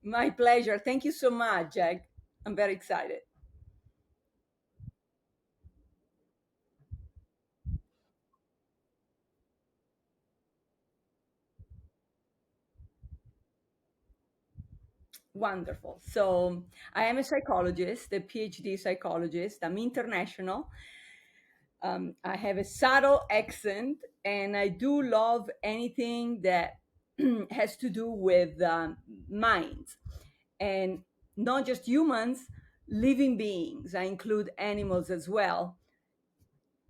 My pleasure. Thank you so much, Jack. I'm very excited. Wonderful. So, I am a psychologist, a PhD psychologist. I'm international. I have a subtle accent, and I do love anything that has to do with minds, and not just humans, living beings. I include animals as well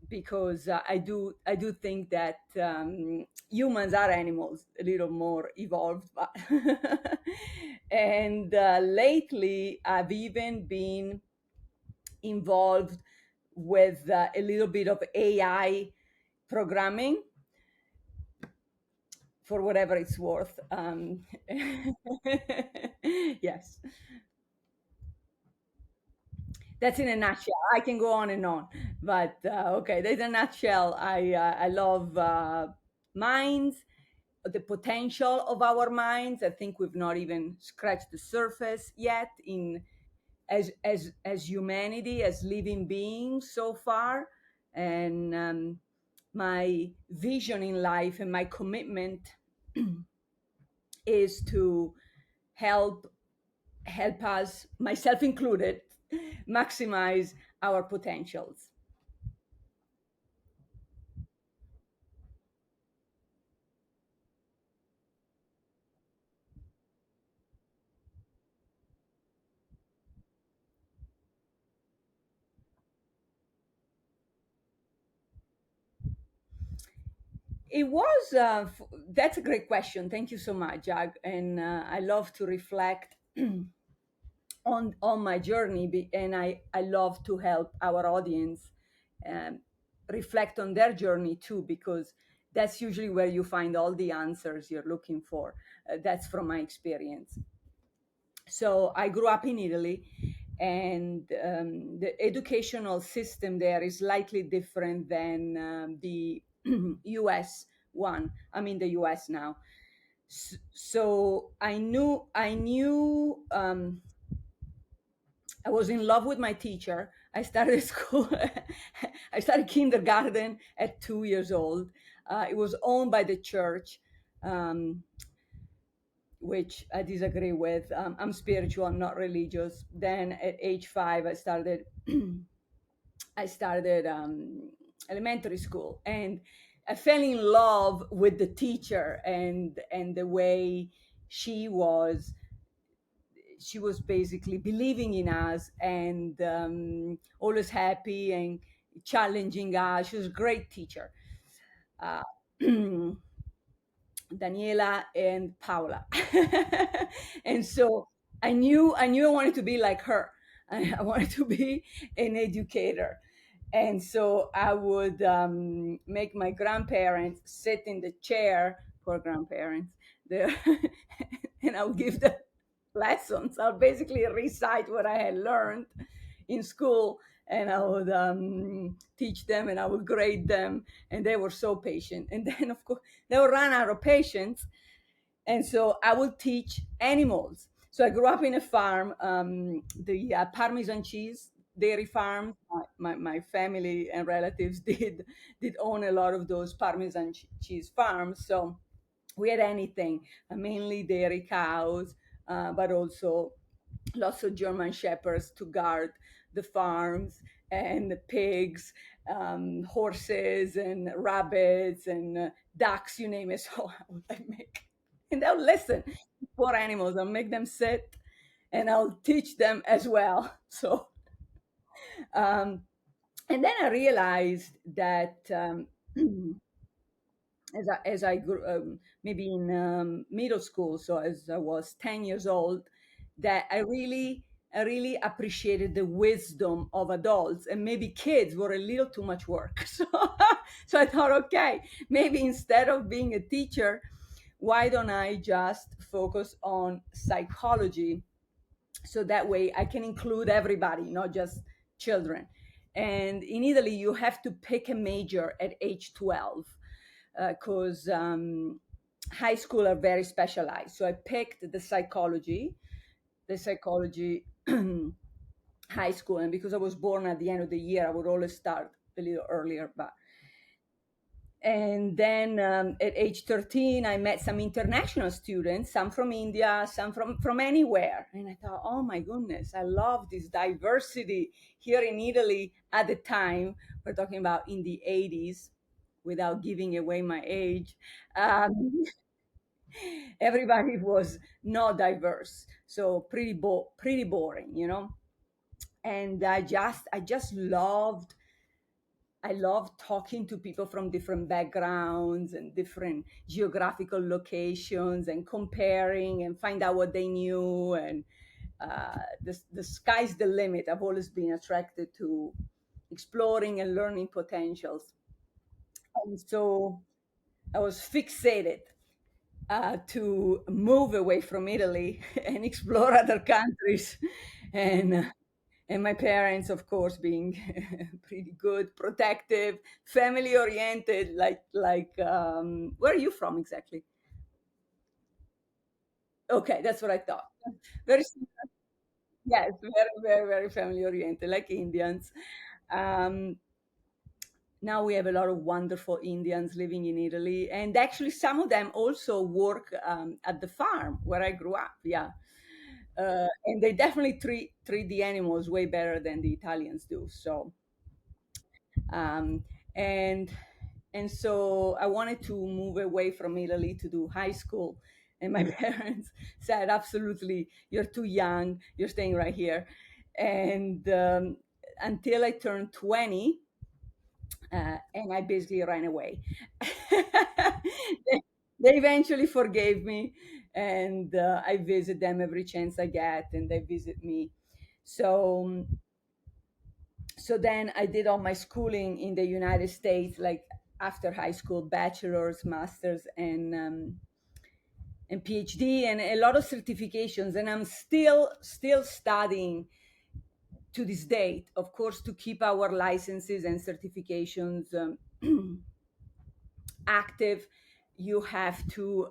because I do think that humans are animals, a little more evolved, but and lately I've even been involved with a little bit of AI programming for whatever it's worth. Yes, that's in a nutshell. I can go on and on, but okay, that's in a nutshell. I love minds, the potential of our minds. I think we've not even scratched the surface yet in as humanity, as living beings so far. And my vision in life and my commitment is to help help us, myself included, maximize our potentials. It was that's a great question. Thank you so much, Jag. And I love to reflect on my journey, and I love to help our audience um, reflect on their journey too, because that's usually where you find all the answers you're looking for. That's from my experience. So I grew up in Italy, and the educational system there is slightly different than the US one. I'm in the US now. So I was in love with my teacher. I started school, I started kindergarten at 2 years old. It was owned by the church, um, which I disagree with. I'm spiritual, I'm not religious. Then at age 5, I started elementary school, and I fell in love with the teacher and the way she was she was basically believing in us and always happy and challenging us. She was a great teacher. Uh, Daniela and Paula. And so I knew I wanted to be like her. I wanted to be an educator. And so I would make my grandparents sit in the chair, poor grandparents, there, and I would give them lessons. I'll basically recite what I had learned in school, and I would teach them, and I would grade them, and they were so patient. And then, of course, they would run out of patience, and so I would teach animals. So I grew up in a farm, the Parmesan cheese dairy farm. My family and relatives did own a lot of those Parmesan cheese farms. So we had anything, mainly dairy cows, but also lots of German shepherds to guard the farms, and the pigs, horses and rabbits and ducks, you name it. So I would like make, and they'll listen. Poor animals, I'll make them sit, and I'll teach them as well. So, um, and then I realized that as I grew, maybe in middle school, so as I was 10 years old, that I really appreciated the wisdom of adults, and maybe kids were a little too much work. So I thought, okay, maybe instead of being a teacher, why don't I just focus on psychology, so that way I can include everybody, not just children. And in Italy, you have to pick a major at age 12 because high school are very specialized. So I picked the psychology, the psychology high school, and because I was born at the end of the year, I would always start a little earlier. But and then at age 13, I met some international students, some from India, some from anywhere, and I thought, oh my goodness, I love this diversity here in Italy. At the time, we're talking about in the 80s, without giving away my age. um, Everybody was not diverse, so pretty boring, you know. And I just loved talking to people from different backgrounds and different geographical locations, and comparing and find out what they knew. And the sky's the limit. I've always been attracted to exploring and learning potentials, and so I was fixated to move away from Italy and explore other countries. And and my parents, of course, being pretty good, protective, family oriented. Where are you from exactly? Okay, that's what I thought. Very similar. Yes, very, very, very family oriented, like Indians. Um, Now we have a lot of wonderful Indians living in Italy, and actually some of them also work at the farm where I grew up. Yeah, and they definitely treat the animals way better than the Italians do. So, um, and and so I wanted to move away from Italy to do high school, and my parents said, "Absolutely, you're too young. You're staying right here." And until I turned 20, and I basically ran away. They eventually forgave me, and I visit them every chance I get, and they visit me. So, so then I did all my schooling in the United States, like after high school, bachelor's, master's, and PhD, and a lot of certifications. And I'm still studying to this date, of course, to keep our licenses and certifications active. You have to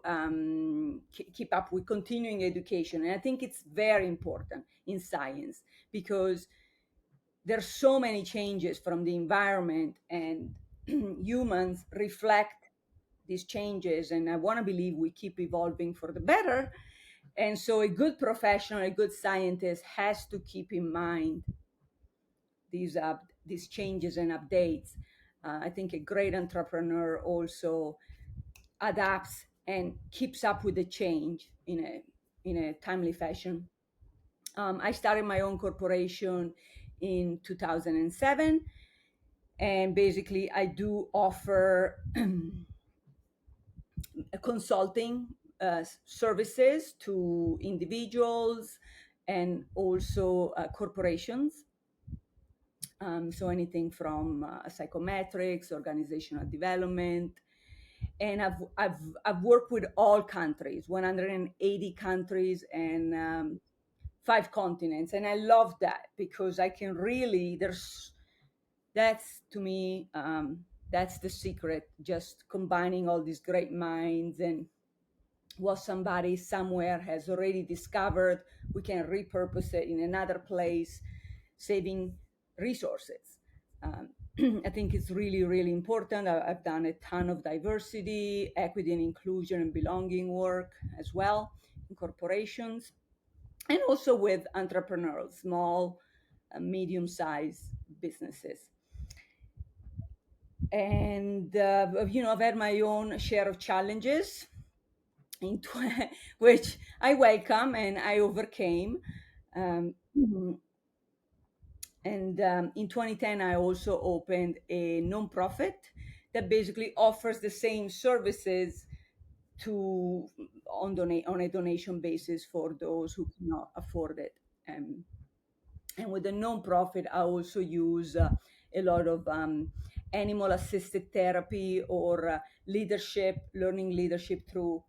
keep up with continuing education, and I think it's very important in science, because there's so many changes from the environment, and humans reflect these changes, and I want to believe we keep evolving for the better. And so a good professional, a good scientist has to keep in mind these changes and updates. I think a great entrepreneur also adapts and keeps up with the change in a timely fashion. I started my own corporation in 2007, and basically I do offer consulting services to individuals and also corporations. So anything from psychometrics, organizational development, and I've worked with all countries, 180 countries, and 5 continents, and I love that because I can really there's that's to me that's the secret, just combining all these great minds, and what somebody somewhere has already discovered, we can repurpose it in another place, saving resources. um, I think it's really, really important. I've done a ton of diversity, equity, and inclusion and belonging work as well in corporations, and also with entrepreneurs, small, medium-sized businesses. And I've had my own share of challenges, which I welcome and I overcame. Um, and In 2010, I also opened a nonprofit that basically offers the same services to on a donation basis for those who cannot afford it. And with the nonprofit, I also use a lot of animal assisted therapy, or learning leadership through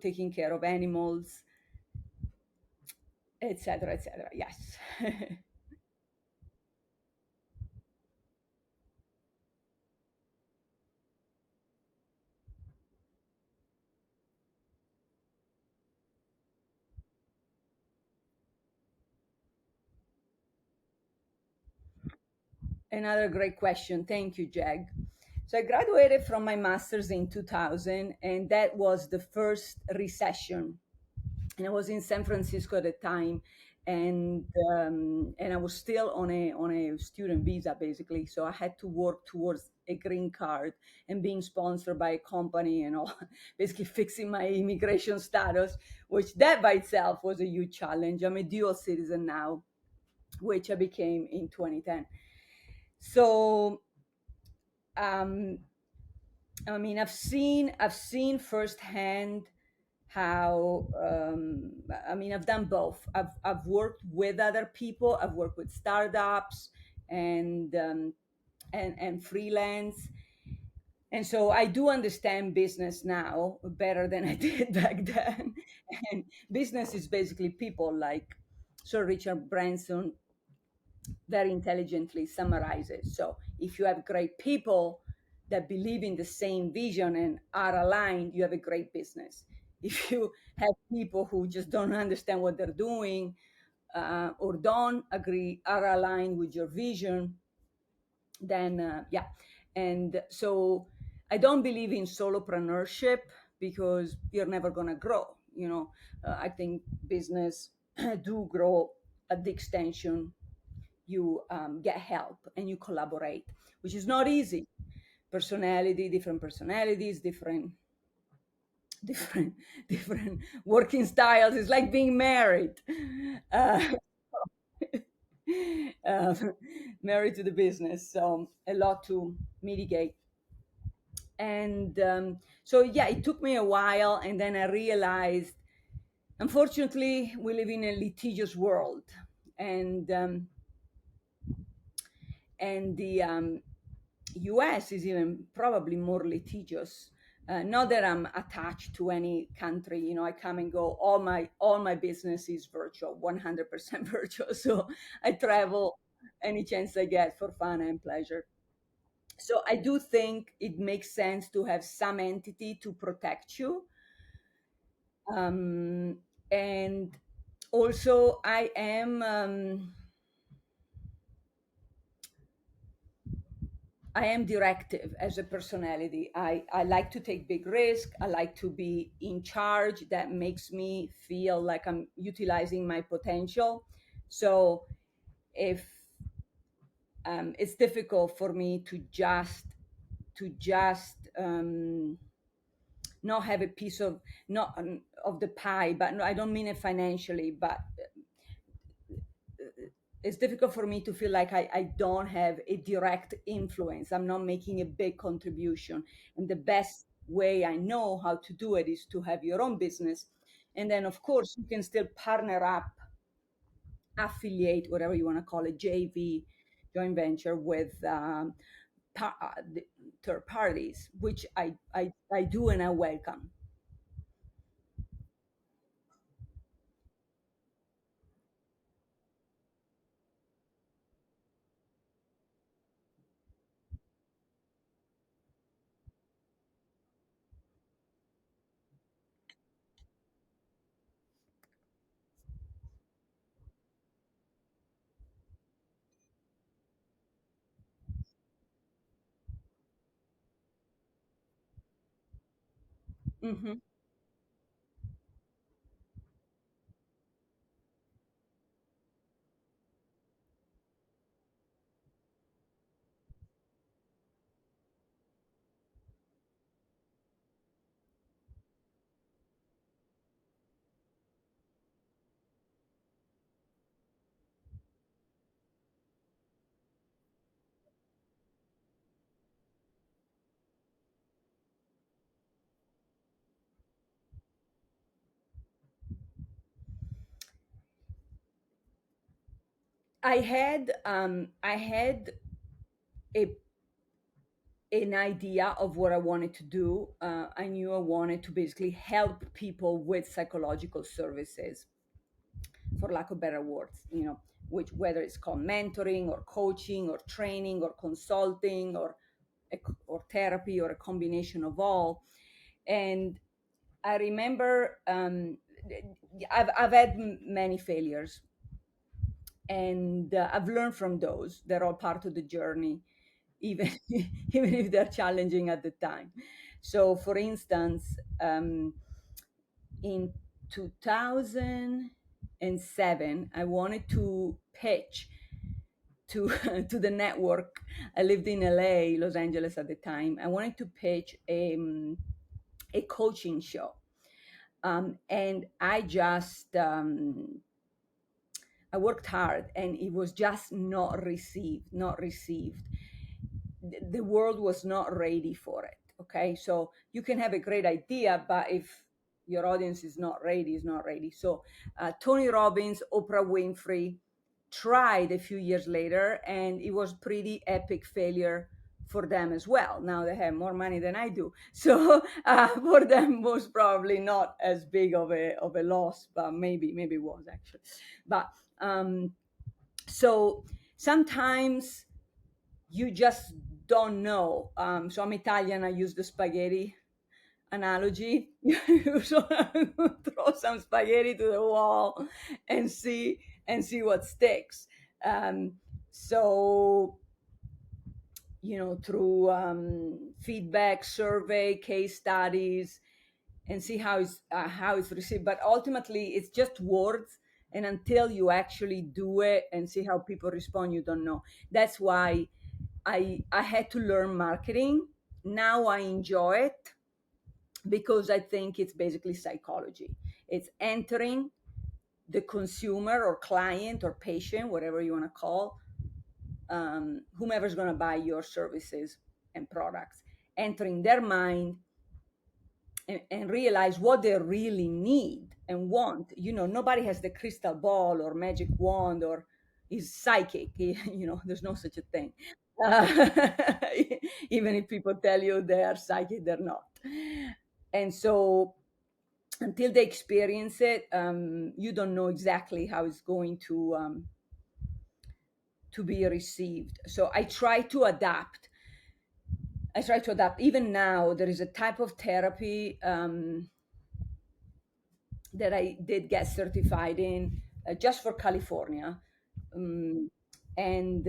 taking care of animals, etc., etc. Yes. Another great question. Thank you, Jag. So I graduated from my master's in 2000, and that was the first recession. And I was in San Francisco at the time, and I was still on a student visa basically. So I had to work towards a green card and being sponsored by a company and all, basically fixing my immigration status, which that by itself was a huge challenge. I'm a dual citizen now, which I became in 2010. So um, I mean, I've seen firsthand how I mean, I've done both. I've worked with other people. I've worked with startups and and freelance, and so I do understand business now better than I did back then. And business is basically people, like Sir Richard Branson very intelligently summarizes. So if you have great people that believe in the same vision and are aligned, you have a great business. If you have people who just don't understand what they're doing, or don't agree, are aligned with your vision, then yeah. And so I don't believe in solopreneurship because you're never going to grow. I think business do grow at the extension you get help and you collaborate, which is not easy. Different personalities, different, different working styles. It's like being married, uh, uh, married to the business. So a lot to mitigate. And so, yeah, it took me a while. And then I realized, unfortunately, we live in a litigious world. And, the US is even probably more litigious. Not that I'm attached to any country, I come and go. All my business is virtual, 100% virtual. So I travel any chance I get for fun and pleasure. So I do think it makes sense to have some entity to protect you. Um, and also, I am directive as a personality. I like to take big risk. I like to be in charge. That makes me feel like I'm utilizing my potential. So if it's difficult for me to just not have a piece of not of the pie, but no, I don't mean it financially, but it's difficult for me to feel like I don't have a direct influence. I'm not making a big contribution. And the best way I know how to do it is to have your own business. And then, of course, you can still partner up, affiliate, whatever you want to call it, JV, joint venture with the third parties, which I do and I welcome. Hmm. I had a an idea of what I wanted to do. I knew I wanted to basically help people with psychological services, for lack of better words, which whether it's called mentoring or coaching or training or consulting or therapy or a combination of all. And I remember I've had many failures, And I've learned from those. They're all part of the journey, even even if they're challenging at the time. So, for instance, in 2007, I wanted to pitch to to the network. I lived in LA, Los Angeles at the time. I wanted to pitch a coaching show, and I worked hard, and it was just not received. Not received. The world was not ready for it. Okay, so you can have a great idea, but if your audience is not ready, is not ready. So Tony Robbins, Oprah Winfrey tried a few years later, and it was pretty epic failure for them as well. Now they have more money than I do, so for them was probably not as big of a loss, but maybe it was actually. But so sometimes you just don't know. So I'm Italian. I use the spaghetti analogy. So throw some spaghetti to the wall and see what sticks. Um, so through feedback, survey, case studies, and see how it's received. But ultimately, it's just words. And until you actually do it and see how people respond, you don't know. That's why I had to learn marketing. Now I enjoy it because I think it's basically psychology. It's entering the consumer or client or patient, whatever you want to call, whomever's going to buy your services and products, entering their mind, and realize what they really need and want. Nobody has the crystal ball or magic wand or is psychic. There's no such a thing. Uh, Even if people tell you they are psychic, they're not. And so until they experience it, you don't know exactly how it's going to be received. So I try to adapt. Even now, there is a type of therapy that I did get certified in just for California. Um, and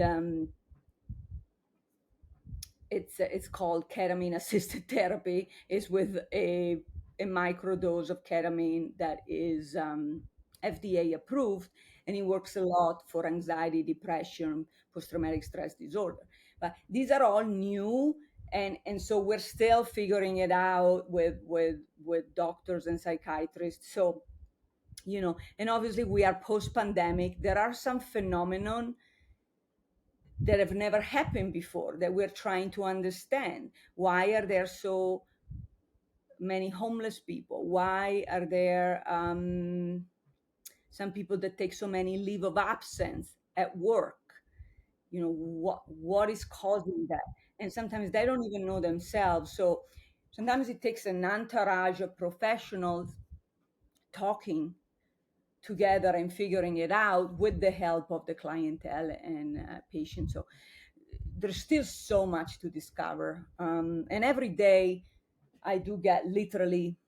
it's called ketamine assisted therapy. It's with a micro dose of ketamine that is FDA approved, and it works a lot for anxiety, depression, post traumatic stress disorder. But these are all new, and so we're still figuring it out with doctors and psychiatrists. So and obviously we are post pandemic. There are some phenomenon that have never happened before that we're trying to understand. Why are there so many homeless people? Why are there some people that take so many leave of absence at work? What is causing that? And sometimes they don't even know themselves. So sometimes it takes an entourage of professionals talking together and figuring it out with the help of the clientele and patients. So there's still so much to discover. And every day I do get literally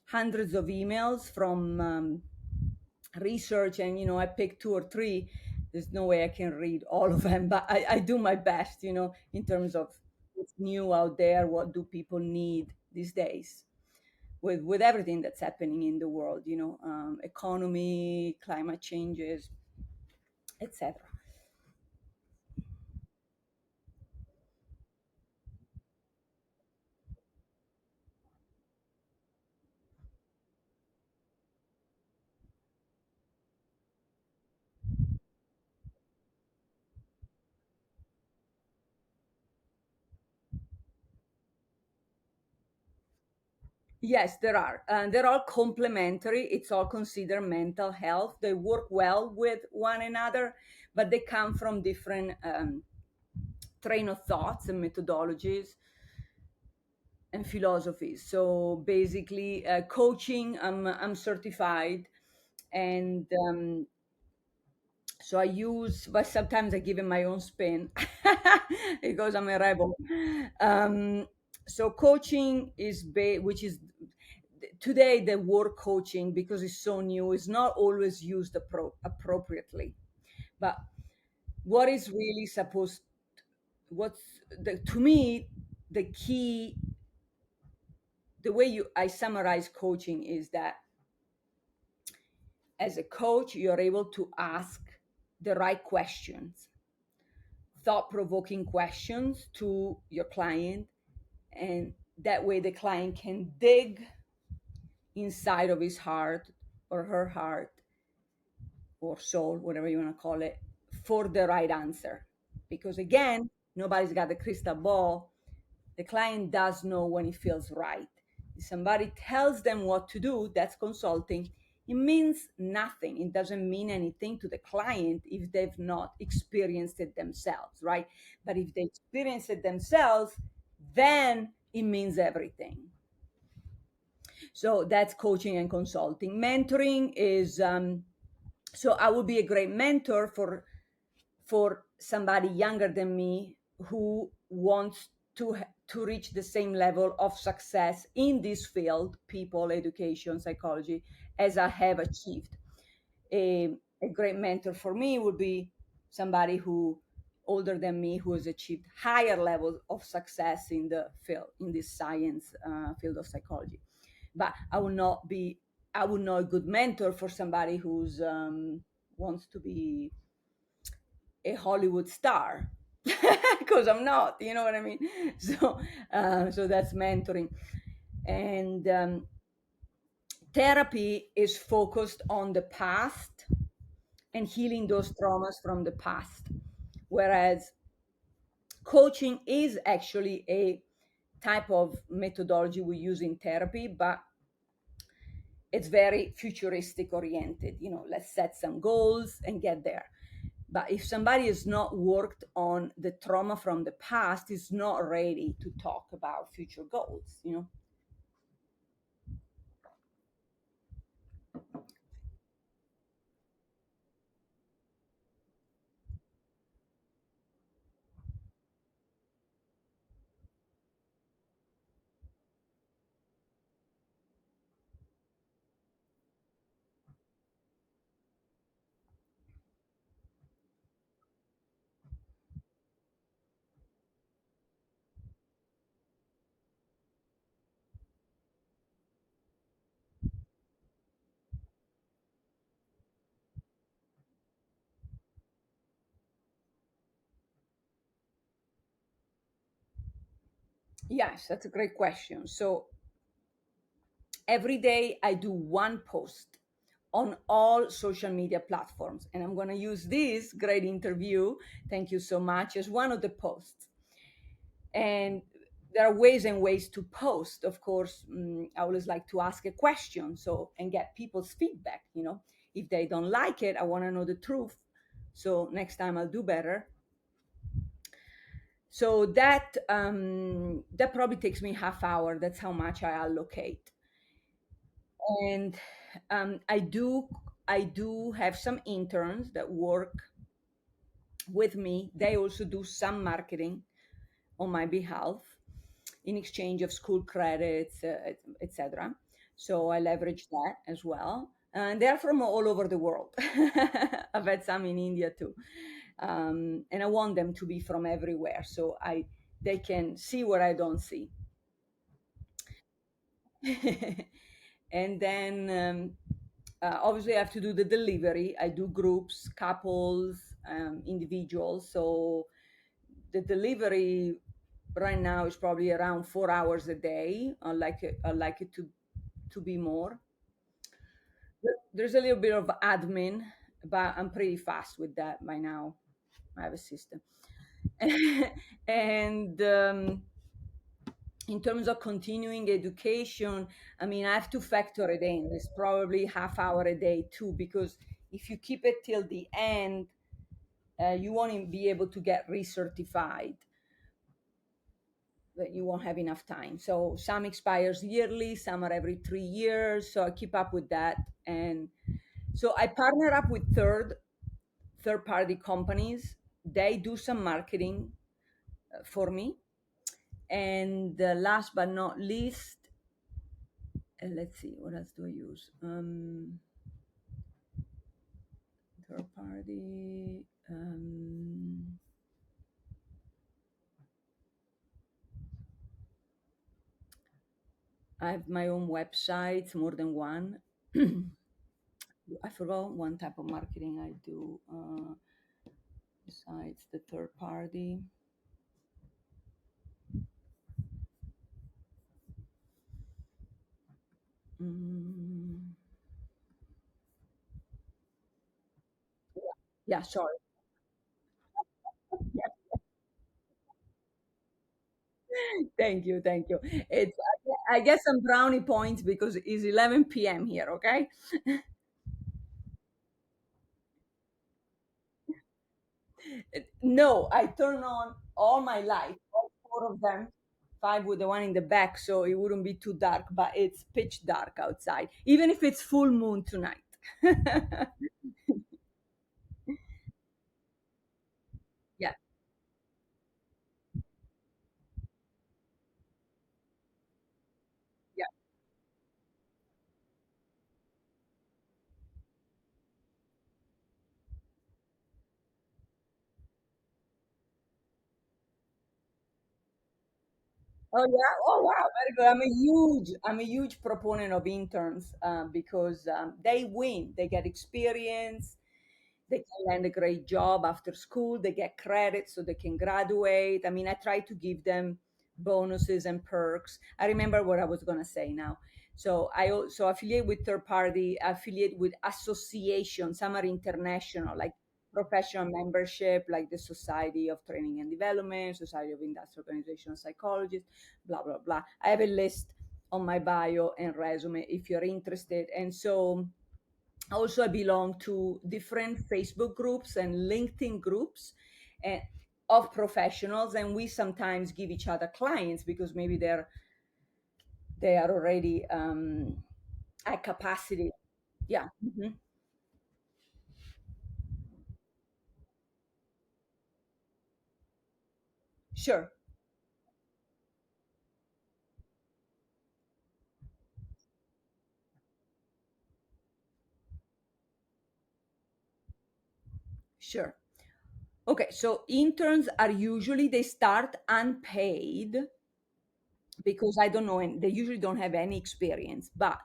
hundreds of emails from research, and I pick two or three. There's no way I can read all of them, but I do my best, in terms of what's new out there, what do people need these days with everything that's happening in the world, economy, climate changes, etc. Yes, there are. And they're all complementary. It's all considered mental health. They work well with one another, but they come from different train of thoughts and methodologies and philosophies. So basically, coaching, I'm certified, and so I use, but sometimes I give it my own spin because I'm a rebel. Um, so coaching which is today the word coaching, because it's so new, is not always used appropriately. But what is really supposed, what's to me the key, the way you I summarize coaching is that as a coach you're able to ask the right questions, thought provoking questions to your client, and that way the client can dig inside of his heart or her heart or soul, whatever you want to call it, for the right answer. Because again, nobody's got the crystal ball. The client does know when it feels right. If somebody tells them what to do, that's consulting. It means nothing. It doesn't mean anything to the client if they've not experienced it themselves, right? But if they experience it themselves, then it means everything. So that's coaching and consulting. Mentoring is so I would be a great mentor for somebody younger than me who wants to reach the same level of success in this field, people, education, psychology, as I have achieved. A great mentor for me would be somebody who older than me who has achieved higher levels of success in the field, in this science field of psychology. But I would not a good mentor for somebody who's wants to be a Hollywood star because I'm not, you know what I mean? So that's mentoring. And therapy is focused on the past and healing those traumas from the past. Whereas coaching is actually a type of methodology we use in therapy, but it's very futuristic oriented. You know, let's set some goals and get there. But if somebody has not worked on the trauma from the past, is not ready to talk about future goals, you know? Yes, that's a great question. So every day I do one post on all social media platforms, and I'm going to use this great interview, thank you so much, as one of the posts. And there are ways and ways to post. Of course, I always like to ask a question so and get people's feedback. You know, if they don't like it, I want to know the truth. So next time I'll do better. So that probably takes me half hour. That's how much I allocate. And I do have some interns that work with me. They also do some marketing on my behalf in exchange of school credits, etc. So I leverage that as well. And they're from all over the world. I've had some in India too, and I want them to be from everywhere, so I they can see what I don't see. And then obviously I have to do the delivery. I do groups, couples, individuals. So the delivery right now is probably around 4 hours a day. I like it to be more. There's a little bit of admin, but I'm pretty fast with that by now. I have a system. And in terms of continuing education, I mean, I have to factor it in. It's probably half hour a day too, because if you keep it till the end, you won't be able to get recertified. That you won't have enough time. So some expires yearly, some are every 3 years. So I keep up with that, and so I partner up with third party companies. They do some marketing for me, and last but not least, And let's see, what else do I use? Third party. I have my own websites, more than one. I forgot one type of marketing I do besides the third party. Mm, yeah, sorry. Thank you, thank you. It's I get some brownie points because it's 11 p.m. here. Okay. No, I turn on all my lights, all four of them, five with the one in the back, so it wouldn't be too dark. But it's pitch dark outside, even if it's full moon tonight. Yeah. Yeah. Oh yeah. Oh wow. Very good. I'm a huge proponent of interns because they win. They get experience. They can land a great job after school. They get credit so they can graduate. I mean, I try to give them bonuses and perks. I remember what I was gonna say now. So I also affiliate with third party, affiliate with associations. Some are international, like professional membership, like the Society of Training and Development, Society of Industrial Organizational Psychologists, blah blah blah. I have a list on my bio and resume if you're interested. And so also I belong to different Facebook groups and LinkedIn groups and of professionals, and we sometimes give each other clients because maybe they are already at capacity. Yeah. Sure. Sure. Okay, so interns are usually they start unpaid because I don't know, and they usually don't have any experience. But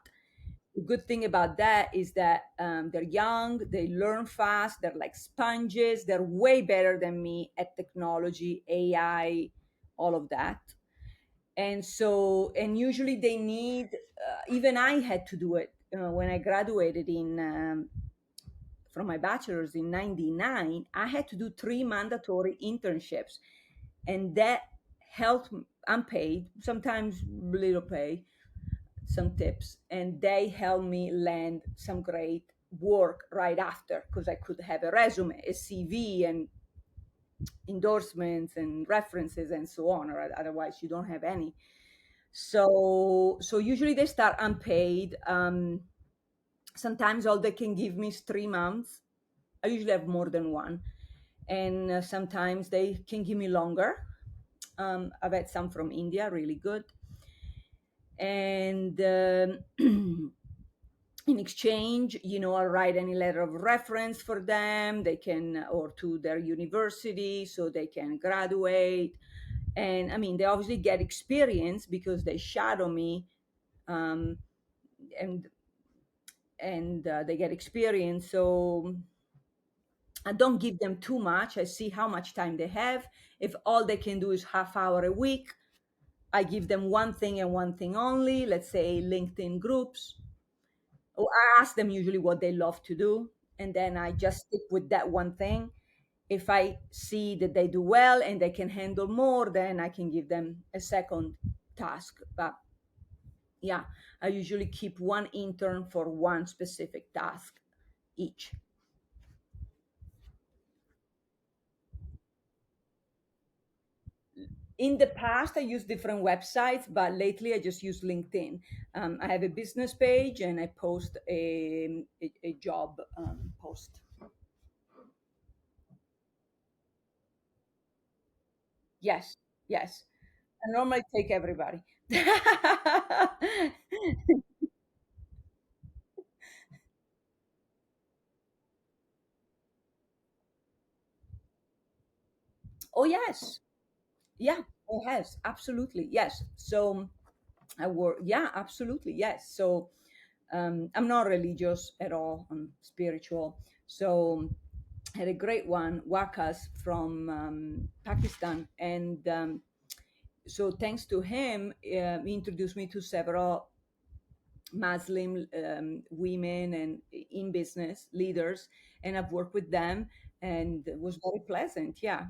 the good thing about that is that they're young, they learn fast, they're like sponges, they're way better than me at technology, AI, all of that. And so, and usually they need, even I had to do it when I graduated from my bachelor's in 99. I had to do three mandatory internships, and that helped unpaid, sometimes little pay, some tips, and they helped me land some great work right after because I could have a resume, a CV, and endorsements and references and so on. Or otherwise, you don't have any. So usually they start unpaid. Sometimes all they can give me is 3 months. I usually have more than one, and sometimes they can give me longer. I've had some from India, really good, and in exchange, I'll write any letter of reference for them. They can, or to their university, so they can graduate. And I mean, they obviously get experience because they shadow me, um, and they get experience. So I don't give them too much. I see how much time they have. If all they can do is half hour a week, I give them one thing and one thing only. Let's say LinkedIn groups. Or I ask them usually what they love to do, and then I just stick with that one thing. If I see that they do well and they can handle more, then I can give them a second task. But yeah, I usually keep one intern for one specific task each. In the past, I used different websites, but lately I just use LinkedIn. I have a business page and I post a job post. Yes, yes. I normally take everybody. Oh yes, yeah, it has absolutely yes. So I work, yeah, absolutely yes. So I'm not religious at all. I'm spiritual. So had a great one, Wakas from Pakistan, and so thanks to him, he introduced me to several Muslim women and in business leaders, and I've worked with them, and it was very pleasant. Yeah.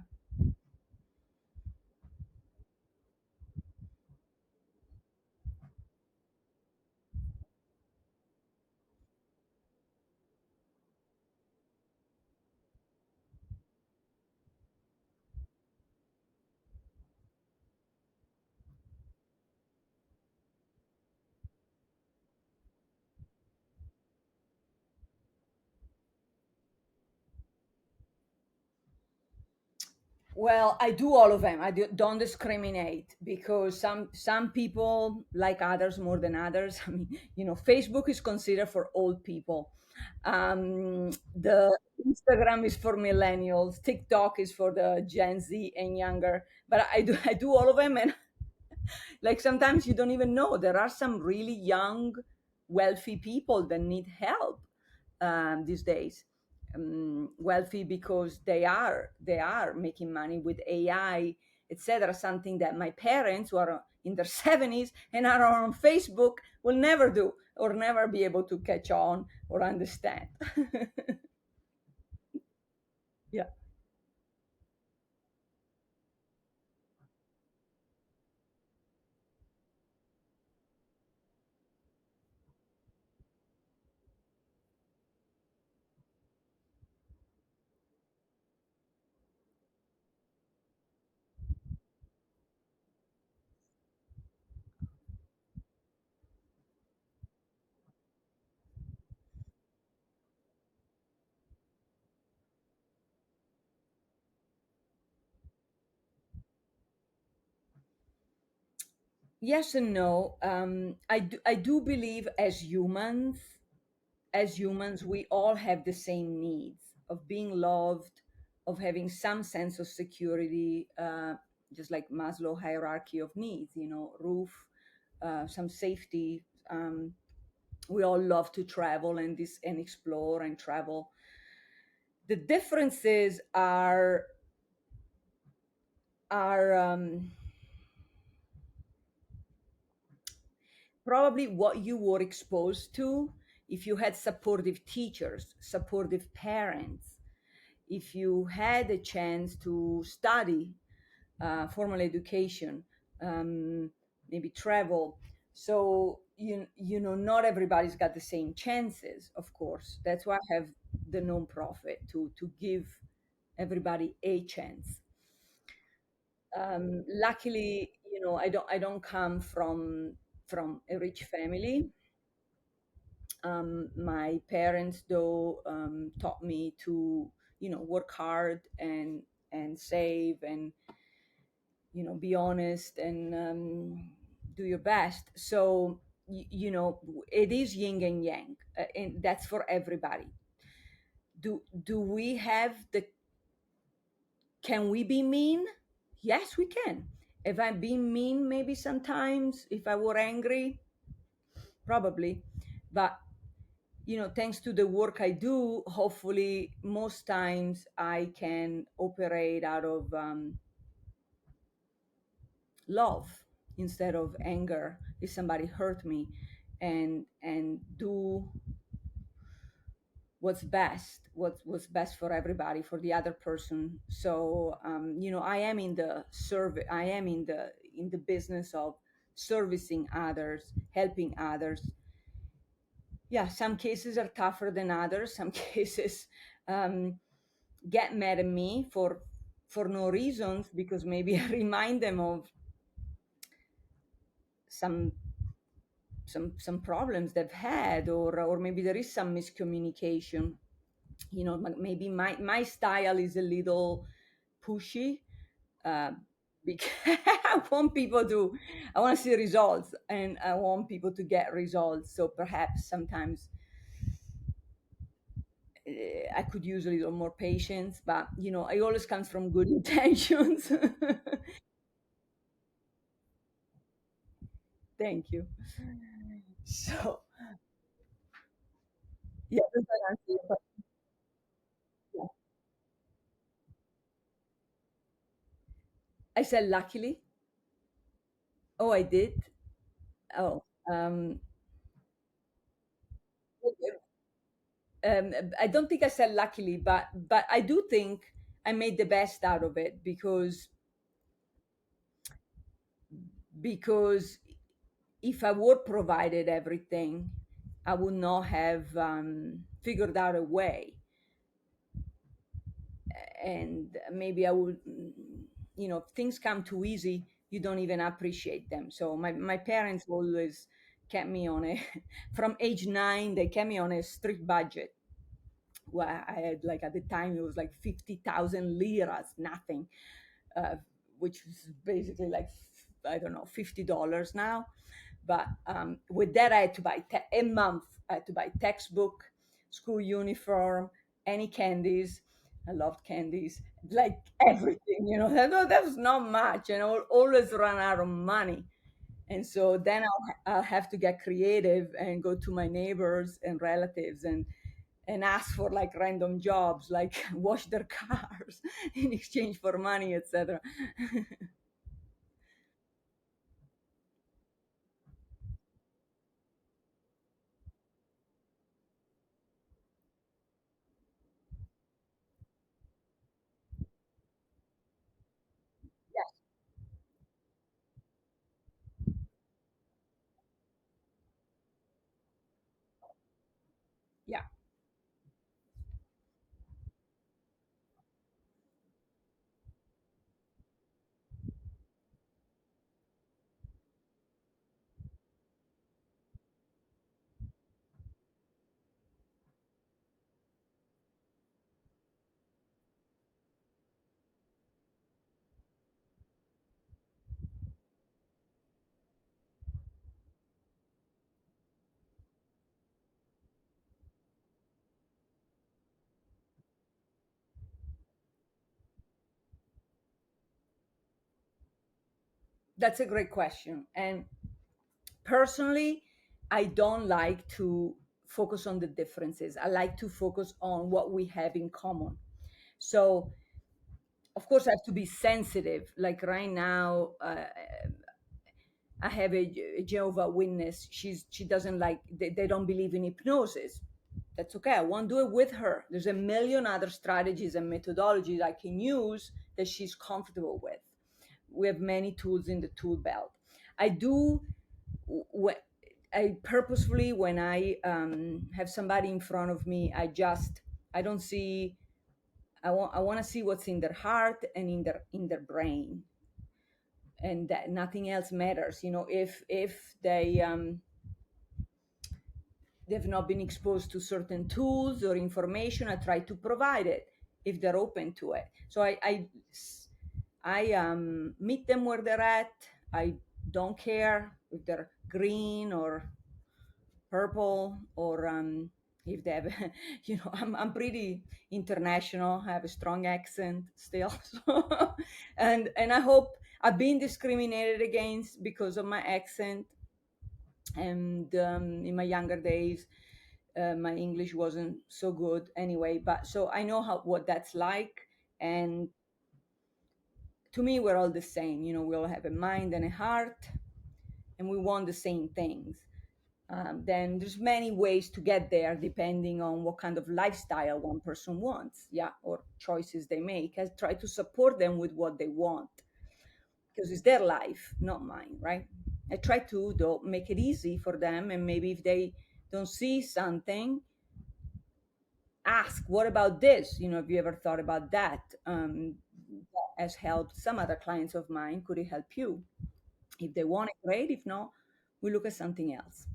Well, I do all of them. Don't discriminate because some people like others more than others. I mean, Facebook is considered for old people. The Instagram is for millennials. TikTok is for the Gen Z and younger. But I do all of them, and like sometimes you don't even know there are some really young, wealthy people that need help these days. Wealthy because they are making money with AI, etc. Something that my parents, who are in their 70s and are on Facebook, will never do or never be able to catch on or understand. Yeah. Yes and no. I do believe as humans, we all have the same needs of being loved, of having some sense of security, just like Maslow hierarchy of needs, roof, some safety. We all love to travel and explore and travel. The differences are probably what you were exposed to. If you had supportive teachers, supportive parents, if you had a chance to study formal education, um, maybe travel. So not everybody's got the same chances. Of course, that's why I have the nonprofit to give everybody a chance. Luckily, I don't come from a rich family. My parents, though, taught me to work hard and save and be honest and do your best. So it is yin and yang, and that's for everybody. Do we have the can we be mean? Yes, we can. If I'm being mean, maybe sometimes, if I were angry, probably. But thanks to the work I do, hopefully most times I can operate out of love instead of anger if somebody hurt me, and do what's best for everybody, for the other person. So I am in the service, I am in the business of servicing others, helping others. Yeah, some cases are tougher than others. Some cases um, get mad at me for no reasons, because maybe I remind them of some some problems they've had, or maybe there is some miscommunication. Maybe my style is a little pushy, uh, because I want to see results, and I want people to get results. So perhaps sometimes I could use a little more patience, but it always comes from good intentions. Thank you. So, yeah, does that answer your question? Yeah. I said luckily. Oh, I did. Oh, um, I don't think I said luckily, but I do think I made the best out of it because if I were provided everything, I would not have figured out a way, and maybe I would. If things come too easy, you don't even appreciate them. So my parents always kept me on a from age 9 they kept me on a strict budget. Well, I had, like, at the time it was like 50,000 liras, nothing, uh, which was basically like, I don't know, $50 now. But with that, I had to buy a month. I had to buy textbook, school uniform, any candies. I loved candies, like everything. That was not much, and I'll always run out of money. And so then I'll have to get creative and go to my neighbors and relatives and ask for like random jobs, like wash their cars in exchange for money, etc. Yes. Yeah. That's a great question. And personally, I don't like to focus on the differences. I like to focus on what we have in common. So, of course, I have to be sensitive. Like right now, I have a Jehovah Witness. She doesn't like, they don't believe in hypnosis. That's okay. I won't do it with her. There's a million other strategies and methodologies I can use that she's comfortable with. We have many tools in the tool belt. I do. I purposefully, when I have somebody in front of me, I don't see. I want to see what's in their heart and in their brain, and that nothing else matters. If they've not been exposed to certain tools or information, I try to provide it if they're open to it. So I meet them where they're at. I don't care if they're green or purple, or if they have, I'm pretty international. I have a strong accent still. So, and I hope I've been discriminated against because of my accent. And in my younger days, my English wasn't so good anyway. But so I know what that's like. And to me, we're all the same. We all have a mind and a heart, and we want the same things. Then there's many ways to get there depending on what kind of lifestyle one person wants, yeah, or choices they make. I try to support them with what they want because it's their life, not mine, right? I try to, though, make it easy for them, and maybe if they don't see something, ask, what about this? Have you ever thought about that? That has helped some other clients of mine. Could it help you? If they want it, great. If not, we look at something else.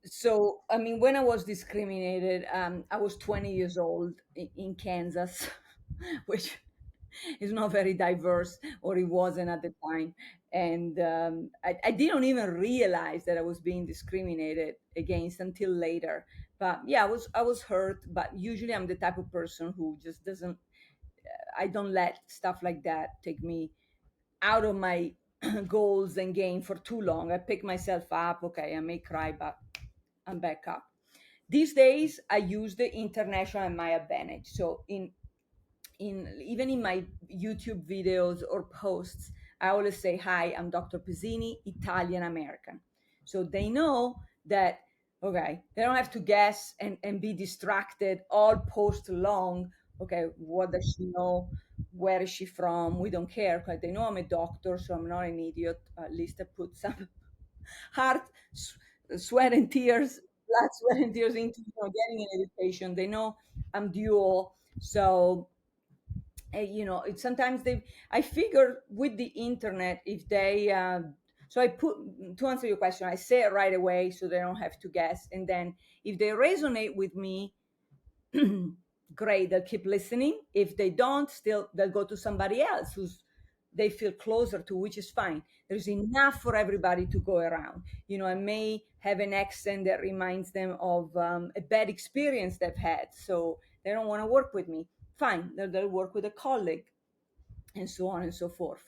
So, I mean, when I was discriminated, I was 20 years old in Kansas, which is not very diverse, or it wasn't at the time. And I didn't even realize that I was being discriminated against until later. But yeah, I was hurt. But usually, I'm the type of person who just doesn't. I don't let stuff like that take me out of my goals and game for too long. I pick myself up. Okay, I may cry, but I'm back up. These days, I use the international at my advantage. So in even in my YouTube videos or posts, I always say, "Hi, I'm Dr. Pezzini, Italian American," so they know that. Okay, they don't have to guess and be distracted all post long. Okay, what does she know? Where is she from? We don't care because they know I'm a doctor, so I'm not an idiot. At least I put some heart, sweat, and tears, blood, sweat, and tears into getting an education. They know I'm dual, so it's sometimes they. I figure with the internet, if they. So I put to answer your question, I say it right away so they don't have to guess, and then if they resonate with me, great, they'll keep listening. If they don't, still they'll go to somebody else who's they feel closer to, which is fine. There's enough for everybody to go around. I may have an accent that reminds them of a bad experience they've had, so they don't want to work with me. Fine, they'll work with a colleague, and so on and so forth.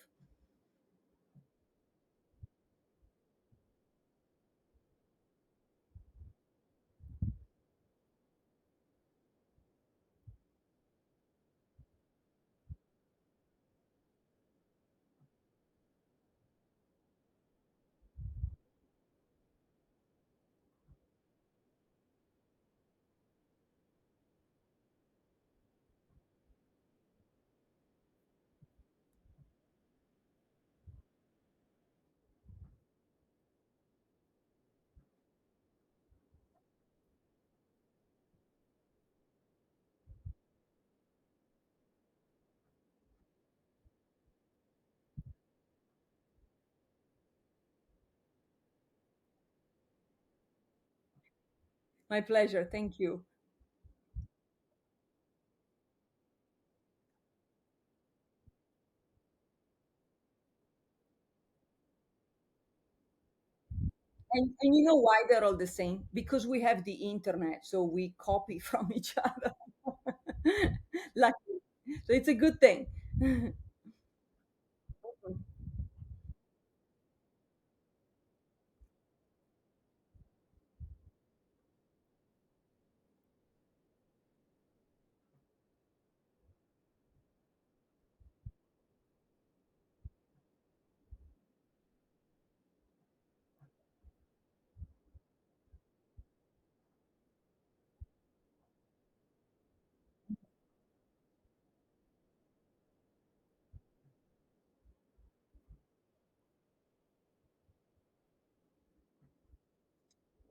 My pleasure. Thank you. And you know why they're all the same? Because we have the internet, so we copy from each other. Lucky. So it's a good thing.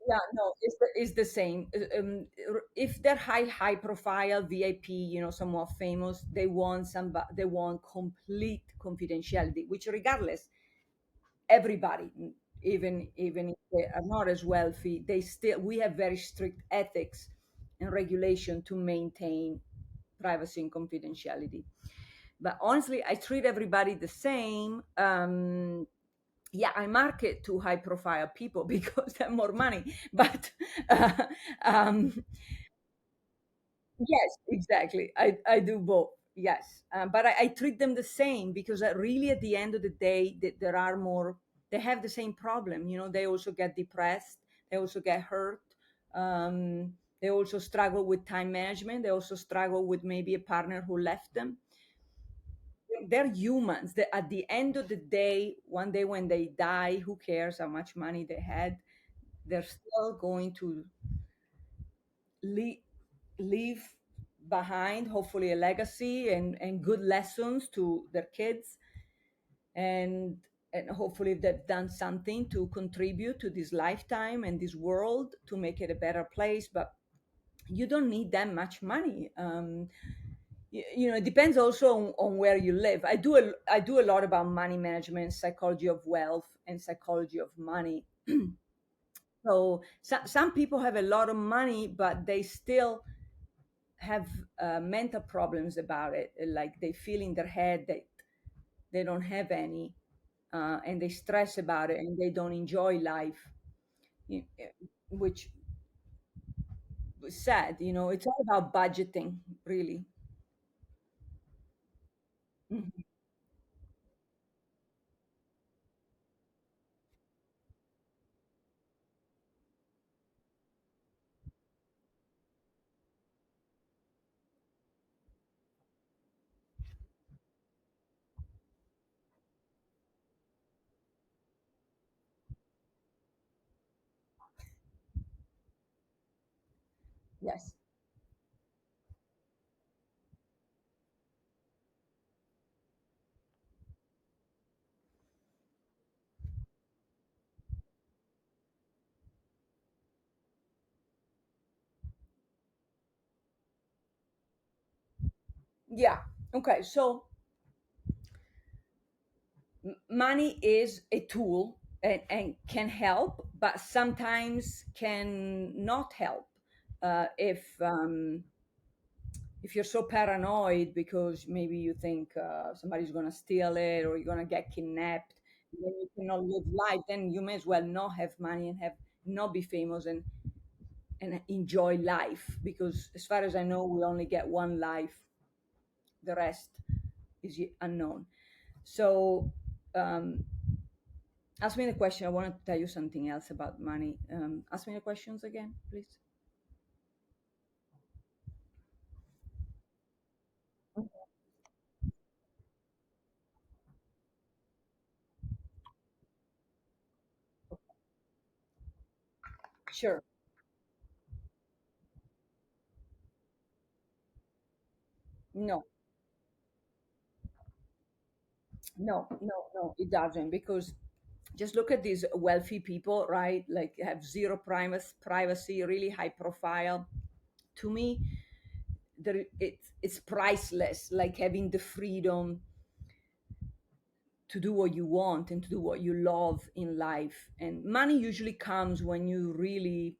Yeah, no, it's the same. If they're high profile VIP, somewhat famous, they want complete confidentiality. Which, regardless, everybody, even if they are not as wealthy, we have very strict ethics and regulation to maintain privacy and confidentiality. But honestly, I treat everybody the same. Yeah, I market to high profile people because they have more money. But uh, um, yes, exactly. I do both. Yes, but I treat them the same because really, at the end of the day, there are more. They have the same problem. They also get depressed. They also get hurt. They also struggle with time management. They also struggle with maybe a partner who left them. They're humans. At the end of the day, one day when they die, who cares how much money they had? They're still going to leave, leave behind, hopefully, a legacy and good lessons to their kids. And, and hopefully, they've done something to contribute to this lifetime and this world to make it a better place. But you don't need that much money. It depends also on where you live. I do a lot about money management, psychology of wealth, and psychology of money. So, some people have a lot of money, but they still have mental problems about it. Like they feel in their head that they don't have any, and they stress about it, and they don't enjoy life, which was sad. It's all about budgeting, really. Mhm. Yes. Yeah. Okay. So money is a tool, and can help, but sometimes can not help. If you're so paranoid because maybe you think somebody's going to steal it, or you're going to get kidnapped, then you cannot live life, then you may as well not have money and have not be famous, and enjoy life, because as far as I know, we only get one life. The rest is unknown. So, um, ask me the question. I want to tell you something else about money. Ask me the questions again, please. Sure. No, no, no, no, it doesn't, because just look at these wealthy people, right? Like, have zero privacy, really high profile. To me, it's priceless, like having the freedom to do what you want and to do what you love in life. And money usually comes when you really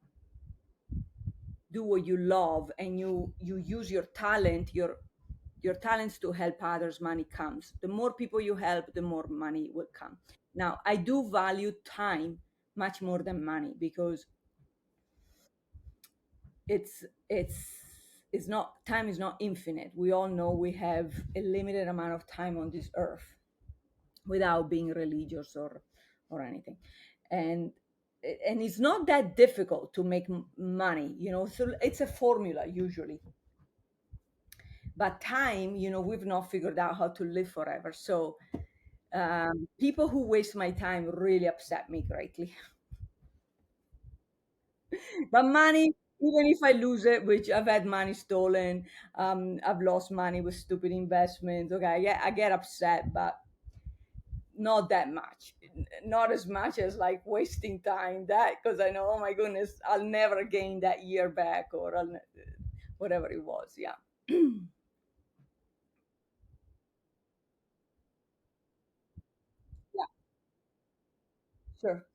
do what you love, and you use your talents to help others. Money comes. The more people you help, the more money will come. Now, I do value time much more than money, because it's it's it's not time is not infinite. We all know we have a limited amount of time on this earth, without being religious or anything. And and it's not that difficult to make money, so it's a formula usually. But time, we've not figured out how to live forever. So, people who waste my time really upset me greatly. But money, even if I lose it, which I've had money stolen, I've lost money with stupid investments. Okay, I get upset, but not that much. Not as much as like wasting time, that, because I know, oh my goodness, I'll never gain that year back, or whatever it was. Yeah. Yeah. Sure.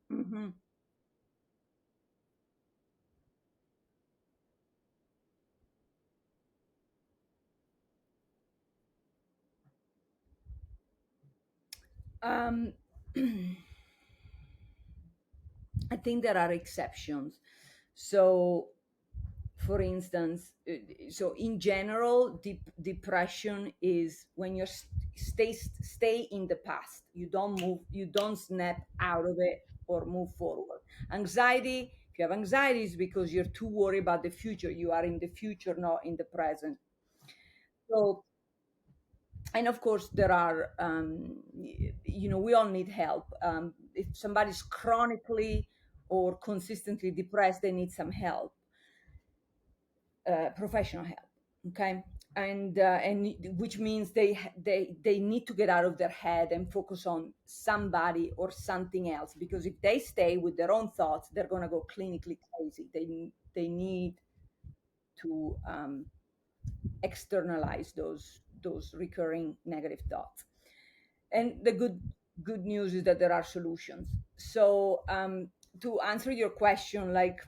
Hmm. um I think there are exceptions. So, for instance, so in general, depression is when you stay in the past. You don't move. You don't snap out of it or move forward. Anxiety If you have anxiety, it's because you're too worried about the future. You are in the future, not in the present. So, and of course, there are, we all need help. If somebody's chronically or consistently depressed, they need some help, professional help. Okay. And which means they need to get out of their head and focus on somebody or something else, because if they stay with their own thoughts, they're going to go clinically crazy. They need to externalize those recurring negative thoughts. And the good news is that there are solutions. So to answer your question, like,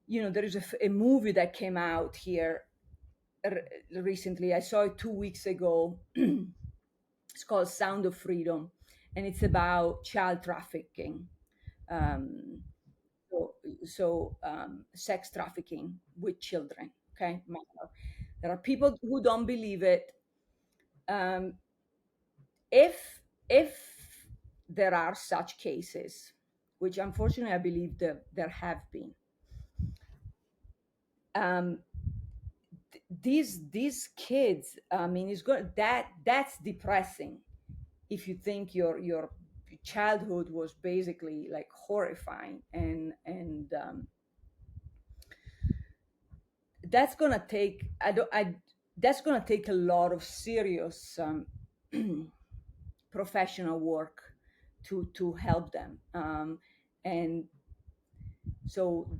there is a movie that came out here recently. I saw it 2 weeks ago. It's called Sound of Freedom, and it's about child trafficking. Um, sex trafficking with children. Okay, there are people who don't believe it. Um, if there are such cases, which unfortunately I believe that there have been, um, these kids, I mean, it's good that's depressing. If you think your childhood was basically like horrifying, and that's gonna take I don't I that's gonna take a lot of serious professional work to help them. And so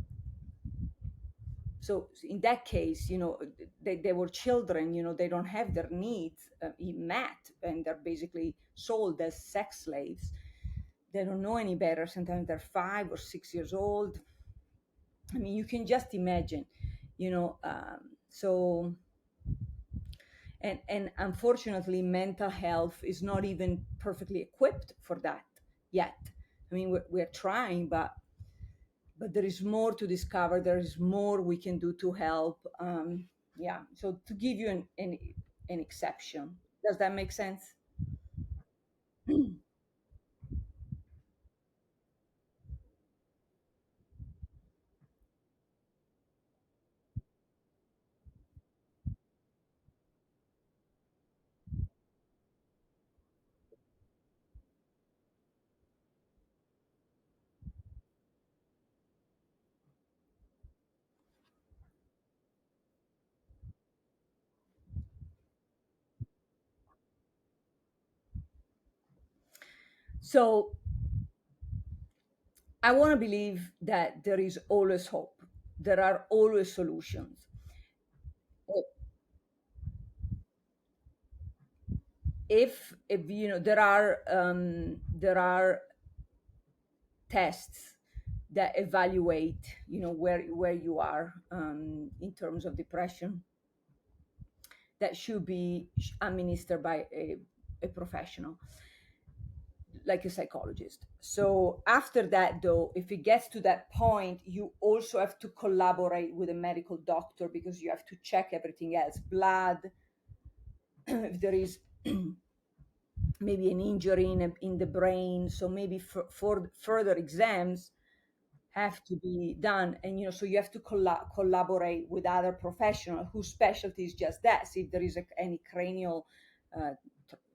in that case, they were children. They don't have their needs met, and they're basically sold as sex slaves. They don't know any better. Sometimes they're 5 or 6 years old. I mean, you can just imagine, so, and unfortunately, mental health is not even perfectly equipped for that yet. I mean, we're trying, but there is more to discover. There is more we can do to help. Yeah. So to give you an exception, does that make sense? So I want to believe that there is always hope. There are always solutions. If there are tests that evaluate where you are in terms of depression, that should be administered by a professional like a psychologist. So after that, though, if it gets to that point, you also have to collaborate with a medical doctor, because you have to check everything else: blood, if there is maybe an injury in the brain. So maybe for further exams have to be done. And so you have to collaborate with other professionals whose specialty is just that. See if there is any cranial uh,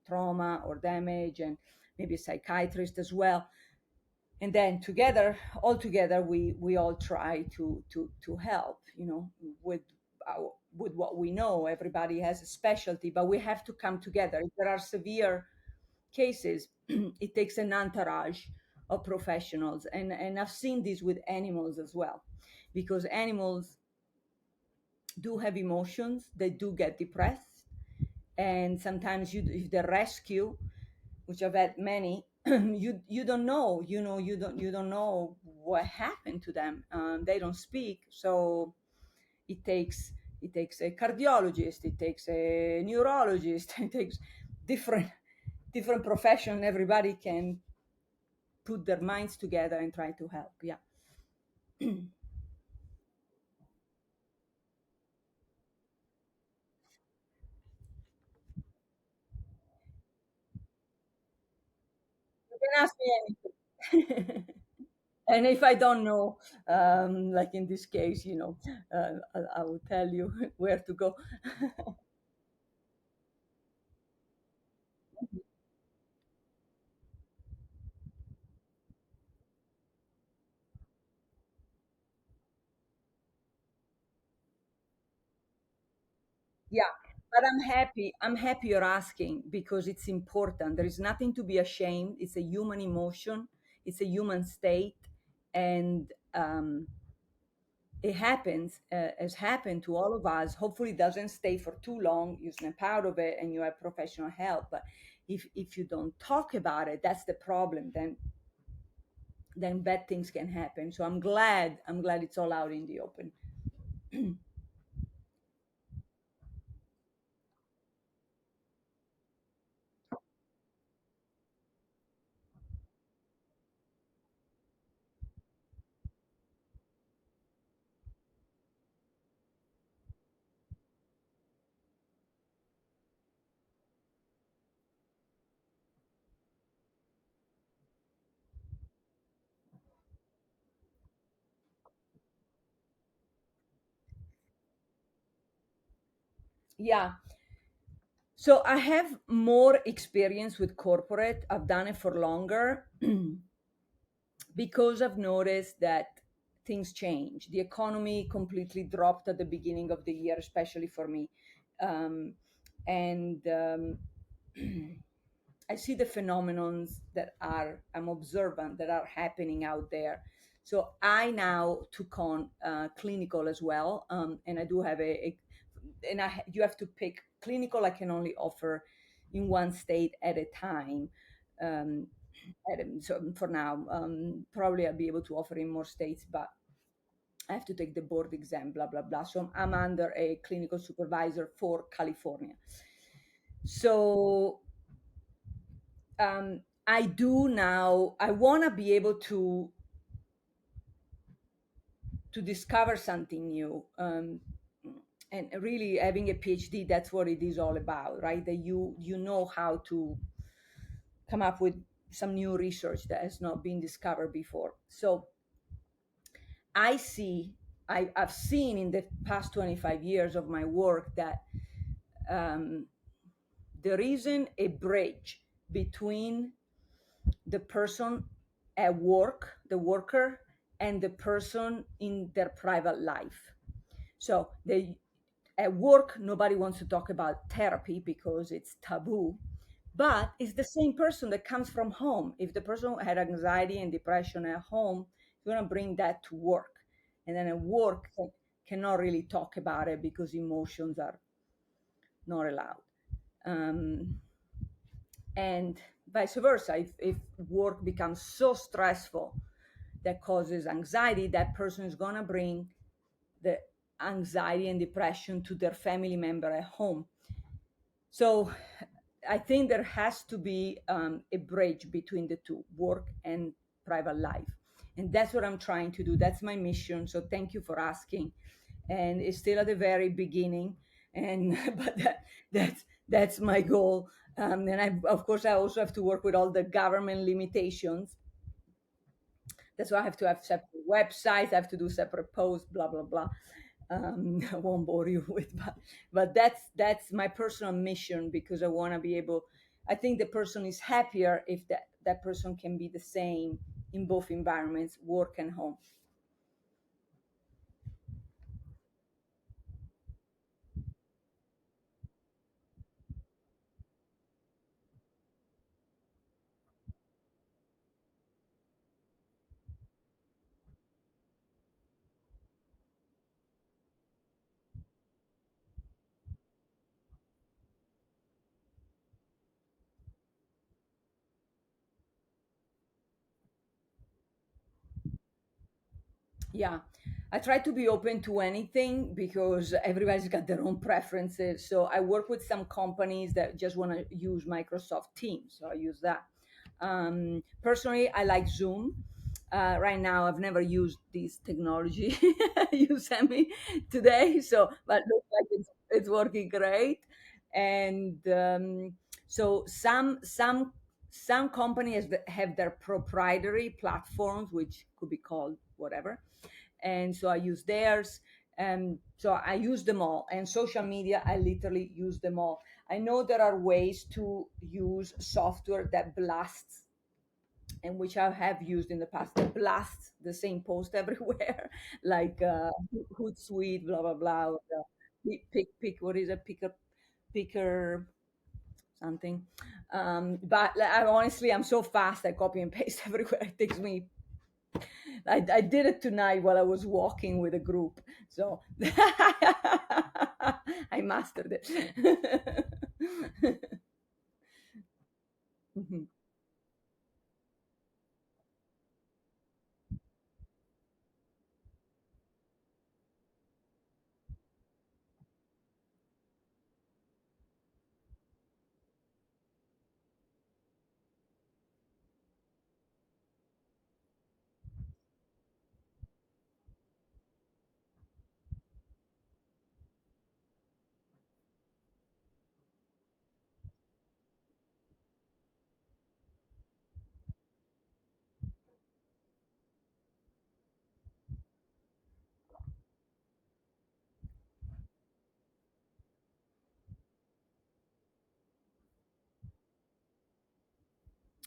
trauma or damage, and maybe a psychiatrist as well. And then all together, we all try to help, with with what we know. Everybody has a specialty, but we have to come together. If there are severe cases, it takes an entourage of professionals. And I've seen this with animals as well, because animals do have emotions. They do get depressed, and sometimes if they rescue, which I've had many, you don't know, you don't know what happened to them. They don't speak, so it takes a cardiologist, it takes a neurologist, it takes different different profession. Everybody can put their minds together and try to help. Yeah. You can ask me anything. And if I don't know, like in this case, I will tell you where to go. Yeah, but I'm happy. I'm happy you're asking because it's important. There is nothing to be ashamed. It's a human emotion. It's a human state, and it happens. Has happened to all of us. Hopefully, it doesn't stay for too long. You snap out of it, and you have professional help. But if you don't talk about it, that's the problem. Then bad things can happen. So I'm glad it's all out in the open. Yeah. So I have more experience with corporate. I've done it for longer because I've noticed that things change. The economy completely dropped at the beginning of the year, especially for me. Um, and I see the phenomenons that I'm observant that are happening out there. So I now took on clinical as well, and I do have you have to pick clinical. I can only offer in one state at a time. Um, so for now, probably I'll be able to offer in more states, but I have to take the board exam, blah blah blah. So I'm under a clinical supervisor for California. So I do now. I want to be able to discover something new. And really, having a PhD, that's what it is all about, right? That you know how to come up with some new research that has not been discovered before. So I see, I've seen in the past 25 years of my work that um, there isn't a bridge between the person at work, the worker, and the person in their private life. So they at work, nobody wants to talk about therapy because it's taboo. But it's the same person that comes from home. If the person had anxiety and depression at home, you're going to bring that to work. And then at work, cannot really talk about it because emotions are not allowed. Um, and vice versa. If work becomes so stressful that causes anxiety, that person is going to bring the anxiety and depression to their family member at home. So I think there has to be a bridge between the two, work and private life. And that's what I'm trying to do. That's my mission. So thank you for asking. And it's still at the very beginning. And but that's my goal. And of course, I also have to work with all the government limitations. That's why I have to have separate websites. I have to do separate posts. Blah blah blah. I won't bore you with, but that's my personal mission because I want to be able. I think the person is happier if that person can be the same in both environments, work and home. Yeah, I try to be open to anything because everybody's got their own preferences. So I work with some companies that just want to use Microsoft Teams, so I use that. Personally, I like Zoom. Right now, I've never used this technology you sent me today, so but looks like it's working great. And so some Some companies have their proprietary platforms, which could be called whatever, and so I use theirs. And so I use them all. And social media, I literally use them all. I know there are ways to use software that blasts, and which I have used in the past, that blasts the same post everywhere, like Hootsuite, blah blah blah, or pick what is it, picker something. But like, honestly, I'm so fast. I copy and paste everywhere. It takes me. I did it tonight while I was walking with a group, so I mastered it. Mhm.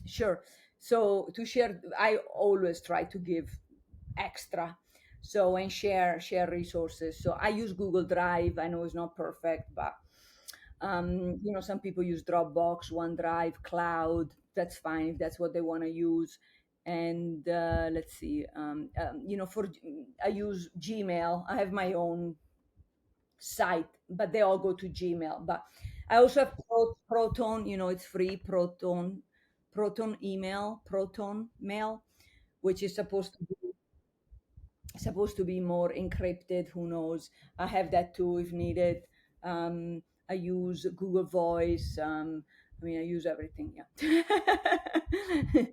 Sure. So to share, I always try to give extra. So and share resources. So I use Google Drive. I know it's not perfect, but some people use Dropbox, OneDrive, Cloud. That's fine if that's what they want to use. And let's see, for I use Gmail. I have my own site, but they all go to Gmail. But I also have Proton. It's free. Proton email, Proton mail, which is supposed to be more encrypted. Who knows? I have that too if needed. I use Google Voice. I use everything. Yeah.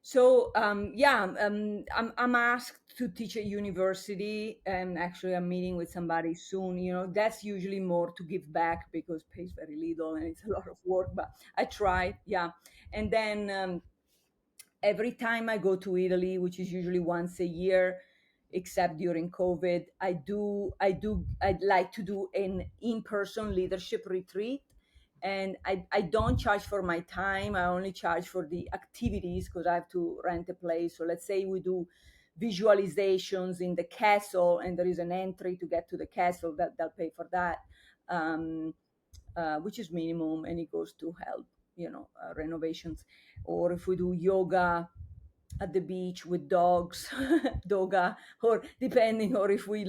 So yeah, I'm asked to teach at university, and actually I'm meeting with somebody soon. That's usually more to give back because it pays very little and it's a lot of work. But I try, yeah. And then every time I go to Italy, which is usually once a year, except during COVID, I'd like to do an in-person leadership retreat. And I don't charge for my time. I only charge for the activities because I have to rent a place. So let's say we do visualizations in the castle and there is an entry to get to the castle, that they'll pay for that. Um, which is minimum, and it goes to help renovations. Or if we do yoga at the beach with dogs, doga, or depending, or if we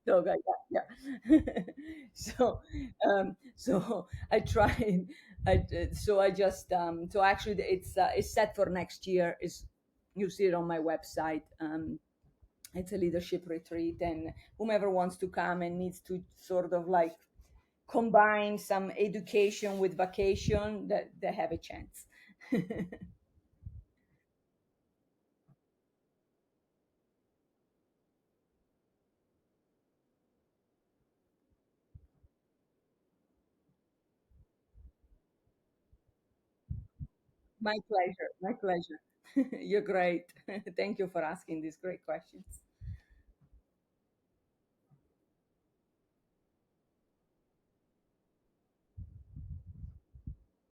doga, yeah, yeah. So I try. So actually it's set for next year. Is You see it on my website. It's a leadership retreat, and whomever wants to come and needs to sort of like combine some education with vacation, that they have a chance. My pleasure. My pleasure. You're great. Thank you for asking these great questions.